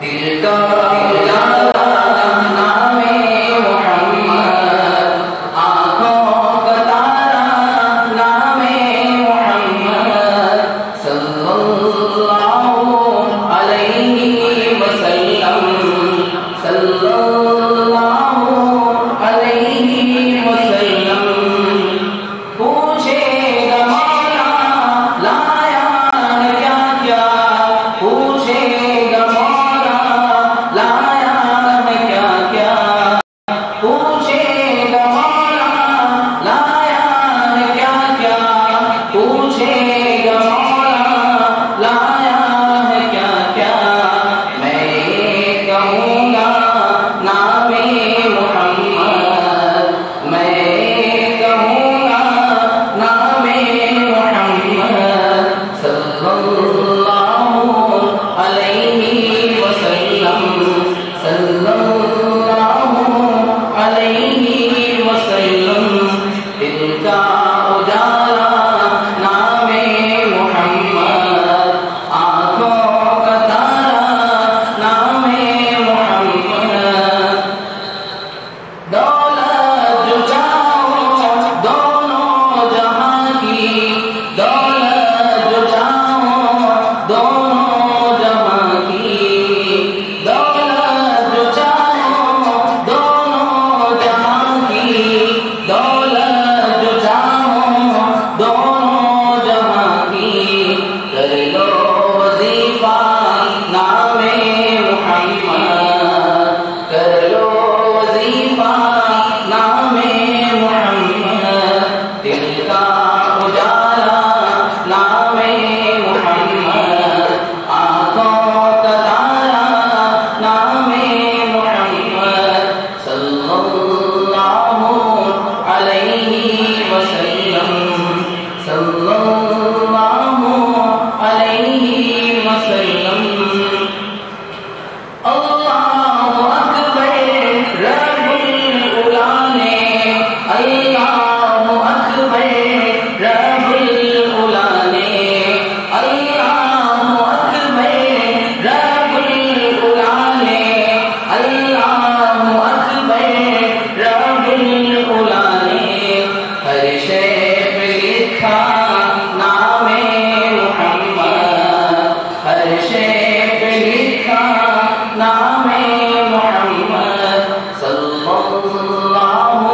दिल का उजाला नामे मोहम्मद, आँखों का तारा नामे मोहम्मद सल्लल्लाहु अलैहि वसल्लम, सल्लल्लाहु अलैहि वसल्लम। पूछेगा मौला लाया है क्या क्या, पूछेगा मौला लाया है क्या क्या, पूछेगा मौला लाया है क्या क्या, पूछेगा मौला लाया है क्या क्या। मैं ये कहूँगा नामे मोहम्मद, मैं ये कहूँगा नामे मोहम्मद सल्लल्लाहु अलैहि वसल्लम, सल्लल्लाहु अलैहि वसल्लम। दिल का उजाला नामे मोहम्मद, आँखों का तारा नामे मोहम्मद। दौलत जो चाहो दोनों जहां की, दौलत जो चाहो दोनों जहां की, दौलत जो चाहो दोनों जहां की, दौलत जो चाहो दोनों जहां की। कर लो वजीफा नामे मोहम्मद, कर लो वजीफा नामे मोहम्मद। दिल का उजाला नामे मोहम्मद, आँखों का तारा नामे मोहम्मद सल्लल्लाहु अलैहि वसल्लम, सल्लल्लाहु अलैहि वसल्लम। अल्लाहु अकबर रब्बुल उला ने, अल्लाहु अकबर रब्बुल उला ने, अल्लाहु अकबर रब्बुल उला ने, अल्लाहु अकबर रब्बुल उला ने। हर शय पे लिखा नामे मोहम्मद, हर शय पे लिखा नामे मोहम्मद सल्लल्लाहु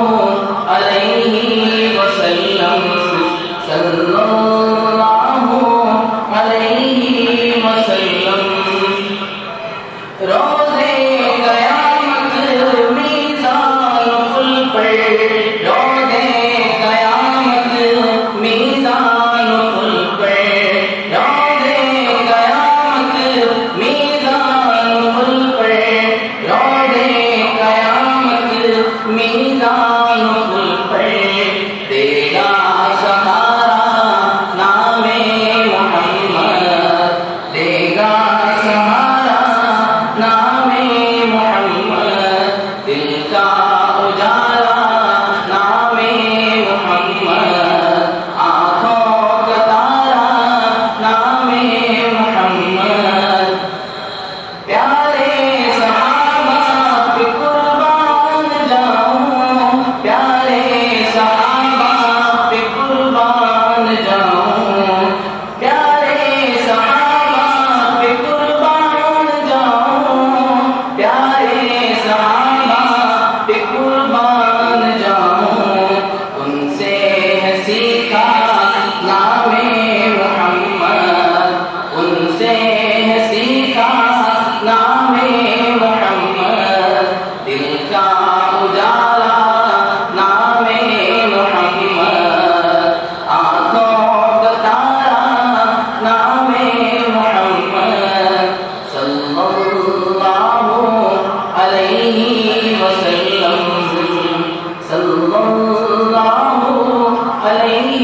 अलैहि वसल्लम, सल्लल्लाहु अलैहि वसल्लम। रोज़े क़यामत मीज़ान पुल पर, रोज़े क़यामत मीज़ान पुल पर, रोज़े क़यामत मीज़ान पुल पर, रोज़े क़यामत मीज़ान पुल पर। देगा सहारा नामे मोहम्मद, देगा सहारा नामे मोहम्मद। दिल का उजाला नामे मोहम्मद, आँखों का तारा नामे मोहम्मद। प्यारे सहाबा पे कुर्बान जाऊं, प्यारे सहाबा पे कुर्बान जाऊं, प्यारे सहाबा पे कुर्बान जाऊं, प्यारे सहाबा पे कुर्बान जाऊं। उनसे है सीखा नामे मोहम्मद, उनसे है सीखा नामे मोहम्मद। दिल का उजाला नामे मोहम्मद, आँखों का तारा नामे मोहम्मद सल्लल्लाहु अलैहि वसल्लम, सल्लल्लाहु अलैहि